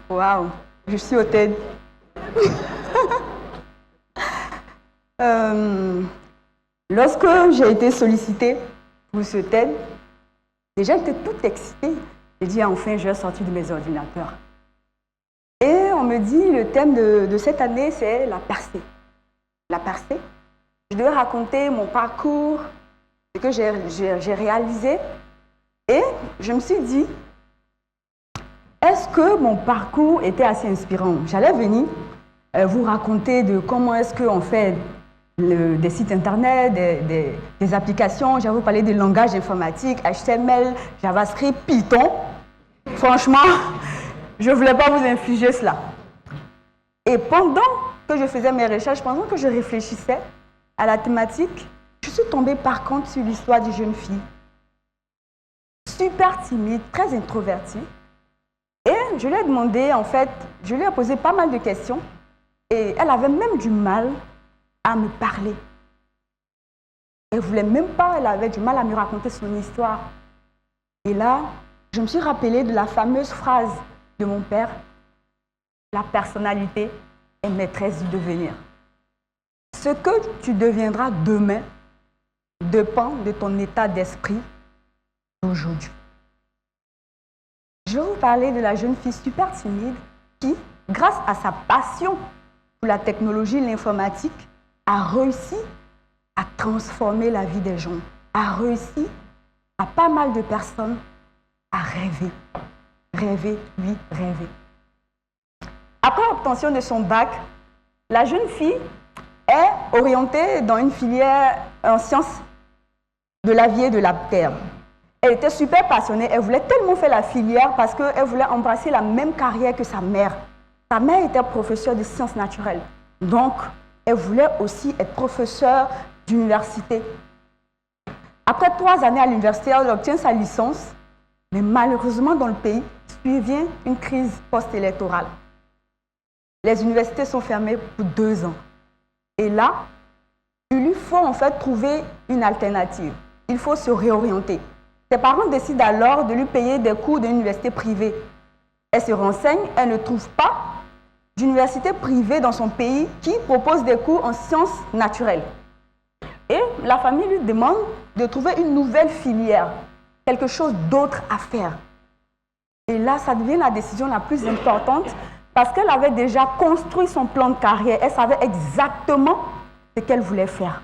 Waouh, je suis au TED. Lorsque j'ai été sollicitée pour ce TED, déjà j'étais toute excitée. J'ai dit enfin je vais sortir de mes ordinateurs. Et on me dit le thème de cette année c'est la percée. La percée. Je devais raconter mon parcours, ce que j'ai réalisé. Et je me suis dit, est-ce que mon parcours était assez inspirant? J'allais venir vous raconter de comment est-ce qu'on fait des sites internet, des applications. J'avais parlé des langages informatiques, HTML, JavaScript, Python. Franchement, je ne voulais pas vous infliger cela. Et pendant que je faisais mes recherches, pendant que je réfléchissais à la thématique, je suis tombée par contre sur l'histoire d'une jeune fille, super timide, très introvertie. Et je lui ai demandé, en fait, je lui ai posé pas mal de questions et elle avait même du mal à me parler. Elle ne voulait même pas, elle avait du mal à me raconter son histoire. Et là, je me suis rappelée de la fameuse phrase de mon père, la personnalité est maîtresse du devenir. Ce que tu deviendras demain dépend de ton état d'esprit d'aujourd'hui. Je vais vous parler de la jeune fille super timide qui, grâce à sa passion pour la technologie et l'informatique, a réussi à transformer la vie des gens, a réussi à pas mal de personnes à rêver. Rêver, oui, rêver. Après l'obtention de son bac, la jeune fille est orientée dans une filière en sciences de la vie et de la terre. Elle était super passionnée, elle voulait tellement faire la filière parce qu'elle voulait embrasser la même carrière que sa mère. Sa mère était professeure de sciences naturelles, donc elle voulait aussi être professeure d'université. Après 3 années à l'université, elle obtient sa licence, mais malheureusement dans le pays, survient une crise post-électorale. Les universités sont fermées pour 2 ans. Et là, il lui faut en fait trouver une alternative. Il faut se réorienter. Ses parents décident alors de lui payer des cours d'université privée. Elle se renseigne, elle ne trouve pas d'université privée dans son pays qui propose des cours en sciences naturelles. Et la famille lui demande de trouver une nouvelle filière, quelque chose d'autre à faire. Et là, ça devient la décision la plus importante parce qu'elle avait déjà construit son plan de carrière. Elle savait exactement ce qu'elle voulait faire.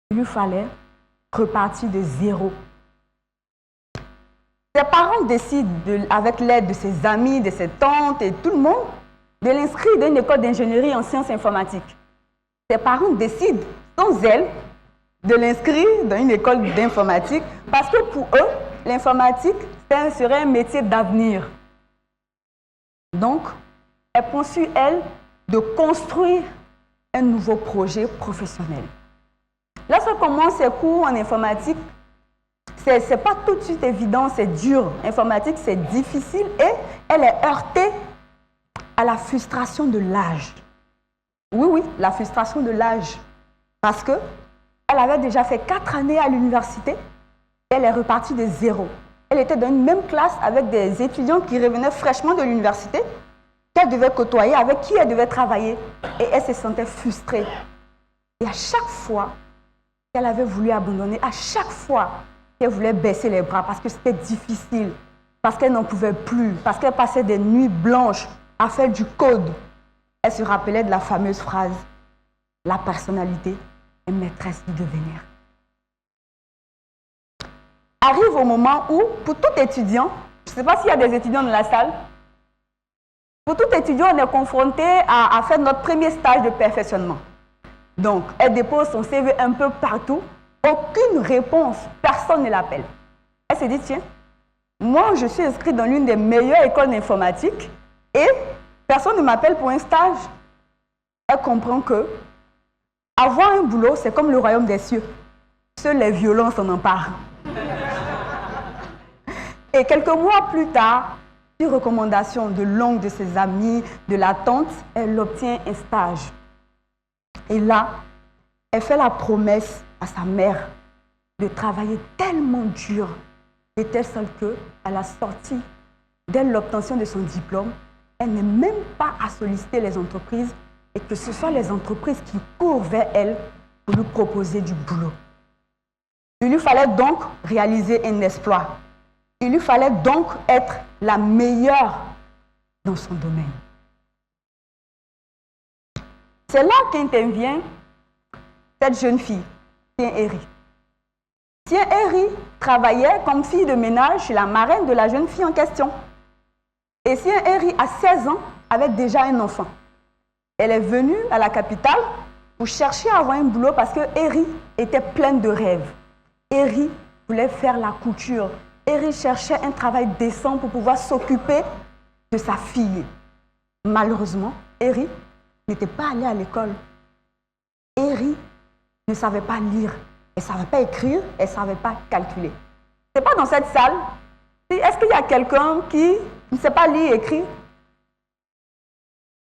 Il lui fallait repartir de zéro. Ses parents décident, avec l'aide de ses amis, de ses tantes et tout le monde, de l'inscrire dans une école d'ingénierie en sciences informatiques. Ses parents décident, sans elle, de l'inscrire dans une école d'informatique parce que pour eux, l'informatique serait un métier d'avenir. Donc, elle prend sur elle de construire un nouveau projet professionnel. Lorsqu'elle commence ses cours en informatique, c'est pas tout de suite évident, c'est dur. Informatique, c'est difficile et elle est heurtée à la frustration de l'âge. Oui, la frustration de l'âge. Parce qu'elle avait déjà fait 4 années à l'université et elle est repartie de zéro. Elle était dans une même classe avec des étudiants qui revenaient fraîchement de l'université, qu'elle devait côtoyer, avec qui elle devait travailler. Et elle se sentait frustrée. Et à chaque fois qu'elle avait voulu abandonner, à chaque fois qu'elle voulait baisser les bras parce que c'était difficile, parce qu'elle n'en pouvait plus, parce qu'elle passait des nuits blanches à faire du code, elle se rappelait de la fameuse phrase « La personnalité est maîtresse du devenir ». Arrive au moment où, pour tout étudiant, je ne sais pas s'il y a des étudiants dans la salle, pour tout étudiant, on est confronté à faire notre premier stage de perfectionnement. Donc, elle dépose son CV un peu partout, aucune réponse, personne ne l'appelle. Elle s'est dit, tiens, moi je suis inscrite dans l'une des meilleures écoles d'informatique et personne ne m'appelle pour un stage. Elle comprend que avoir un boulot, c'est comme le royaume des cieux. Seuls les violents s'en emparent. Et quelques mois plus tard, sur recommandation de l'oncle de ses amis, de la tante, elle obtient un stage. Et là, elle fait la promesse à sa mère de travailler tellement dur, de telle sorte qu'à la sortie, dès l'obtention de son diplôme, elle n'est même pas à solliciter les entreprises et que ce sont les entreprises qui courent vers elle pour lui proposer du boulot. Il lui fallait donc réaliser un exploit. Il lui fallait donc être la meilleure dans son domaine. C'est là qu'intervient cette jeune fille, Tien Eri. Tien Eri travaillait comme fille de ménage chez la marraine de la jeune fille en question. Et Tien Eri, à 16 ans, avait déjà un enfant. Elle est venue à la capitale pour chercher à avoir un boulot parce que Eri était pleine de rêves. Eri voulait faire la couture. Eri cherchait un travail décent pour pouvoir s'occuper de sa fille. Malheureusement, Eri n'était pas allée à l'école. Eri ne savait pas lire, elle ne savait pas écrire, elle ne savait pas calculer. Ce n'est pas dans cette salle. Est-ce qu'il y a quelqu'un qui ne sait pas lire et écrire?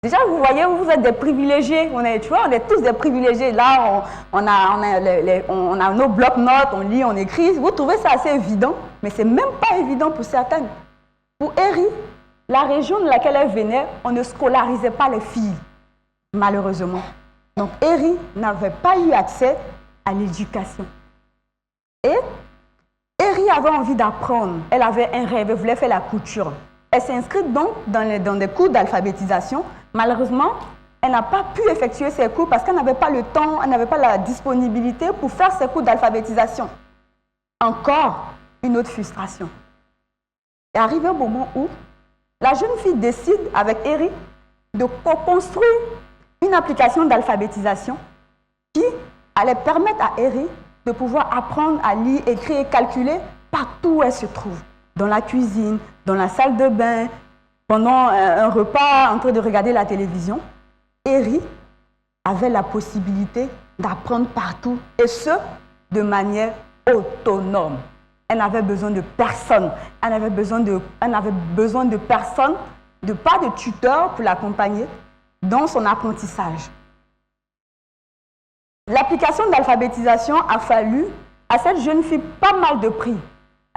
Déjà, vous voyez, vous êtes des privilégiés. On est tous des privilégiés. Là, on a nos blocs-notes, on lit, on écrit. Vous trouvez ça assez évident, mais ce n'est même pas évident pour certaines. Pour Eri, la région de laquelle elle venait, on ne scolarisait pas les filles, malheureusement. Donc, Eri n'avait pas eu accès à l'éducation. Et Eri avait envie d'apprendre. Elle avait un rêve, elle voulait faire la couture. Elle s'est inscrite donc dans des cours d'alphabétisation. Malheureusement, elle n'a pas pu effectuer ses cours parce qu'elle n'avait pas le temps, elle n'avait pas la disponibilité pour faire ses cours d'alphabétisation. Encore une autre frustration. Et arrivé au moment où la jeune fille décide avec Eri de co-construire une application d'alphabétisation qui allait permettre à Eri de pouvoir apprendre à lire, écrire et calculer partout où elle se trouve. Dans la cuisine, dans la salle de bain, pendant un repas, en train de regarder la télévision. Eri avait la possibilité d'apprendre partout, et ce, de manière autonome. Elle n'avait besoin de personne. Elle n'avait besoin de personne, pas de tuteur pour l'accompagner dans son apprentissage. L'application d'alphabétisation a fallu à cette jeune fille pas mal de prix.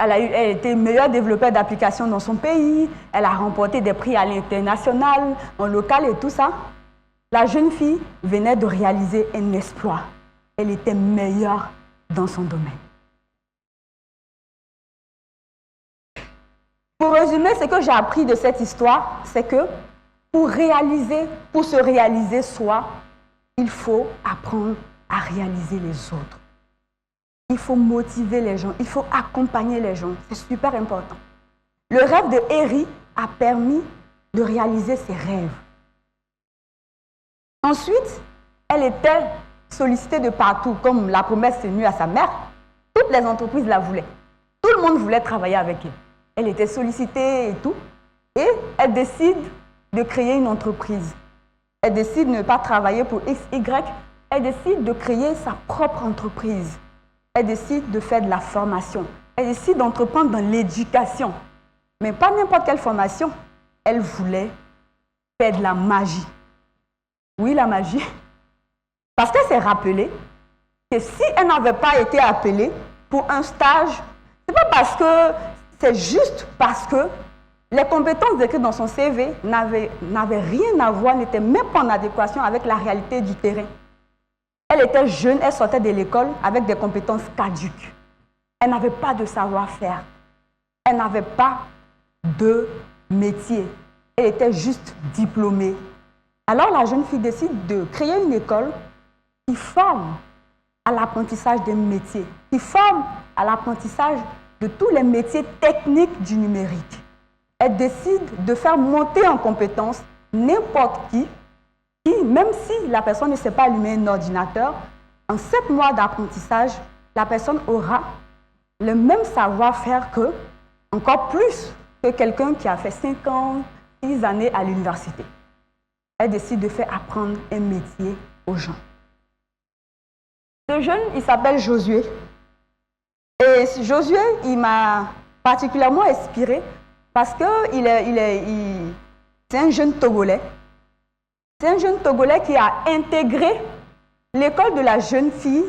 Elle était meilleure développeure d'applications dans son pays, elle a remporté des prix à l'international, en local et tout ça. La jeune fille venait de réaliser un exploit. Elle était meilleure dans son domaine. Pour résumer, ce que j'ai appris de cette histoire, c'est que pour se réaliser soi, il faut apprendre à réaliser les autres. Il faut motiver les gens, il faut accompagner les gens. C'est super important. Le rêve de Eri a permis de réaliser ses rêves. Ensuite, elle était sollicitée de partout, comme la promesse tenue à sa mère. Toutes les entreprises la voulaient. Tout le monde voulait travailler avec elle. Elle était sollicitée et tout. Et elle décide de créer une entreprise. Elle décide de ne pas travailler pour X, Y. Elle décide de créer sa propre entreprise. Elle décide de faire de la formation. Elle décide d'entreprendre dans l'éducation. Mais pas n'importe quelle formation. Elle voulait faire de la magie. Oui, la magie. Parce qu'elle s'est rappelée que si elle n'avait pas été appelée pour un stage, c'est juste parce que les compétences écrites dans son CV n'avaient rien à voir, n'étaient même pas en adéquation avec la réalité du terrain. Elle était jeune, elle sortait de l'école avec des compétences caduques. Elle n'avait pas de savoir-faire. Elle n'avait pas de métier. Elle était juste diplômée. Alors la jeune fille décide de créer une école qui forme à l'apprentissage des métiers, qui forme à l'apprentissage de tous les métiers techniques du numérique. Elle décide de faire monter en compétence n'importe qui, même si la personne ne sait pas allumer un ordinateur, en 7 mois d'apprentissage, la personne aura le même savoir-faire encore plus que quelqu'un qui a fait 5 ans, 6 années à l'université. Elle décide de faire apprendre un métier aux gens. Ce jeune, il s'appelle Josué. Et Josué, il m'a particulièrement inspiré parce que c'est un jeune Togolais. C'est un jeune Togolais qui a intégré l'école de la jeune fille,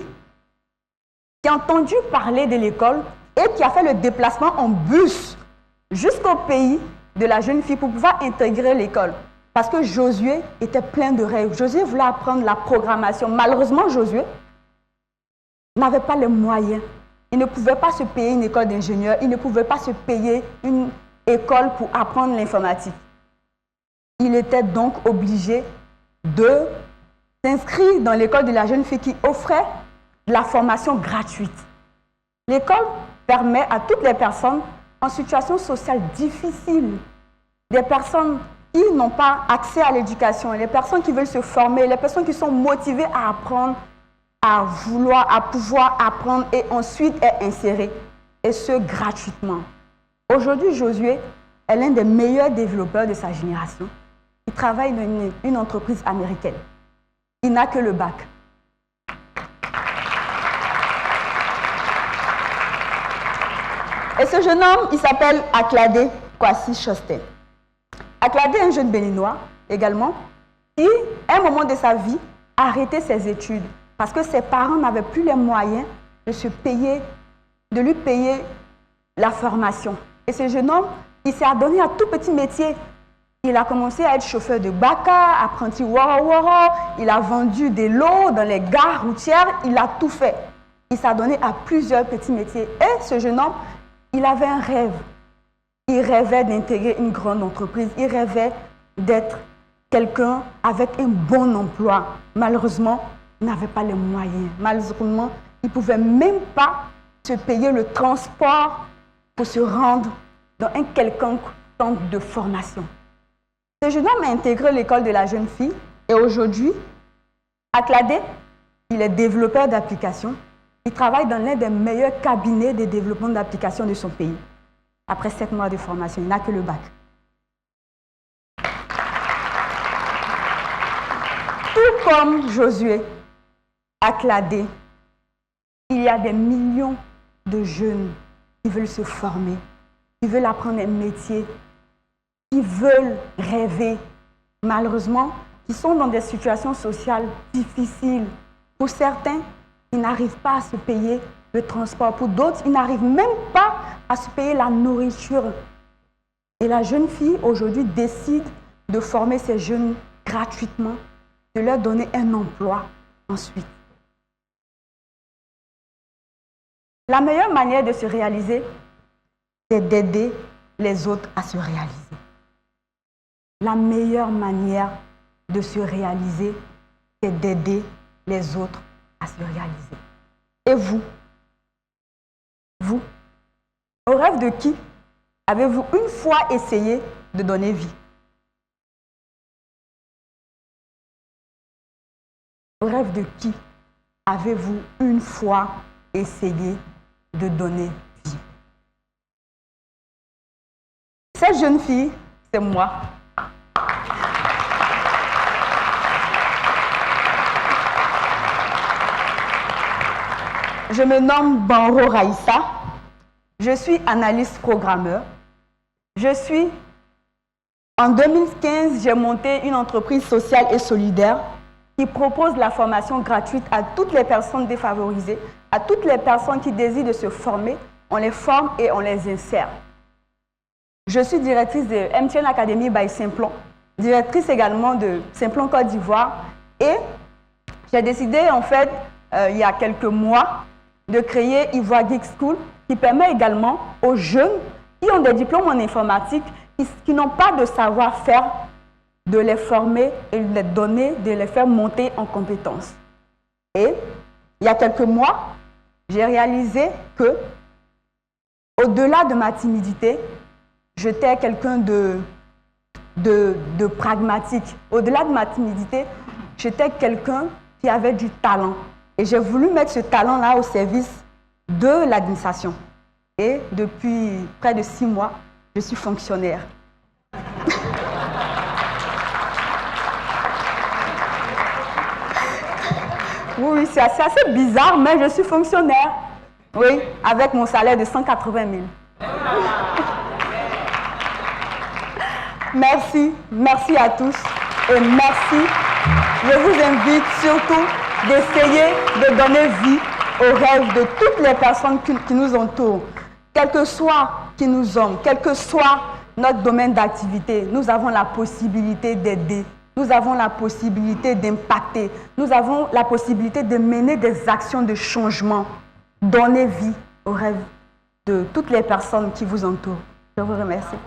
qui a entendu parler de l'école et qui a fait le déplacement en bus jusqu'au pays de la jeune fille pour pouvoir intégrer l'école. Parce que Josué était plein de rêves. Josué voulait apprendre la programmation. Malheureusement, Josué n'avait pas les moyens. Il ne pouvait pas se payer une école d'ingénieur. Il ne pouvait pas se payer une école pour apprendre l'informatique. Il était donc obligé de s'inscrire dans l'école de la jeune fille qui offrait de la formation gratuite. L'école permet à toutes les personnes en situation sociale difficile, des personnes qui n'ont pas accès à l'éducation, les personnes qui veulent se former, les personnes qui sont motivées à apprendre, à pouvoir apprendre et ensuite être insérées, et ce gratuitement. Aujourd'hui, Josué est l'un des meilleurs développeurs de sa génération. Il travaille dans une entreprise américaine. Il n'a que le bac. Et ce jeune homme, il s'appelle Aklade Kwasi Shosten. Aklade est un jeune béninois également qui, à un moment de sa vie, a arrêté ses études parce que ses parents n'avaient plus les moyens de lui payer la formation. Et ce jeune homme, il s'est adonné à tout petit métier. Il a commencé à être chauffeur de baka, apprenti wara-wara, il a vendu des lots dans les gares routières, il a tout fait. Il s'est adonné à plusieurs petits métiers. Et ce jeune homme, il avait un rêve. Il rêvait d'intégrer une grande entreprise. Il rêvait d'être quelqu'un avec un bon emploi. Malheureusement, il n'avait pas les moyens. Malheureusement, il ne pouvait même pas se payer le transport pour se rendre dans un quelconque centre de formation. Ce jeune homme a intégré l'école de la jeune fille et aujourd'hui, Aklade, il est développeur d'applications. Il travaille dans l'un des meilleurs cabinets de développement d'applications de son pays. Après 7 mois de formation, il n'a que le bac. Tout comme Josué, Aklade, il y a des millions de jeunes qui veulent se former, qui veulent apprendre un métier, qui veulent rêver, malheureusement, qui sont dans des situations sociales difficiles. Pour certains, ils n'arrivent pas à se payer le transport. Pour d'autres, ils n'arrivent même pas à se payer la nourriture. Et la jeune fille, aujourd'hui, décide de former ces jeunes gratuitement, de leur donner un emploi ensuite. La meilleure manière de se réaliser, c'est d'aider les autres à se réaliser. La meilleure manière de se réaliser, c'est d'aider les autres à se réaliser. Et vous, au rêve de qui avez-vous une fois essayé de donner vie? Au rêve de qui avez-vous une fois essayé de donner vie? Cette jeune fille, c'est moi. Je me nomme Banro Raïssa. Je suis analyste programmeur. En 2015, j'ai monté une entreprise sociale et solidaire qui propose la formation gratuite à toutes les personnes défavorisées, à toutes les personnes qui désirent de se former. On les forme et on les insère. Je suis directrice de MTN Academy by Simplon, directrice également de Simplon Côte d'Ivoire. Et j'ai décidé, en fait, il y a quelques mois, de créer Ivoire Geek School, qui permet également aux jeunes qui ont des diplômes en informatique, qui n'ont pas de savoir-faire, de les former et de les donner, de les faire monter en compétences. Et il y a quelques mois, j'ai réalisé que, au-delà de ma timidité, j'étais quelqu'un de pragmatique. Au-delà de ma timidité, j'étais quelqu'un qui avait du talent. Et j'ai voulu mettre ce talent-là au service de l'administration. Et depuis près de 6 mois, je suis fonctionnaire. Oui, c'est assez bizarre, mais je suis fonctionnaire. Oui, avec mon salaire de 180 000. Merci à tous et merci. Je vous invite surtout d'essayer de donner vie aux rêves de toutes les personnes qui nous entourent, quel que soit qui nous sommes, quel que soit notre domaine d'activité, nous avons la possibilité d'aider, nous avons la possibilité d'impacter, nous avons la possibilité de mener des actions de changement, donner vie aux rêves de toutes les personnes qui vous entourent. Je vous remercie.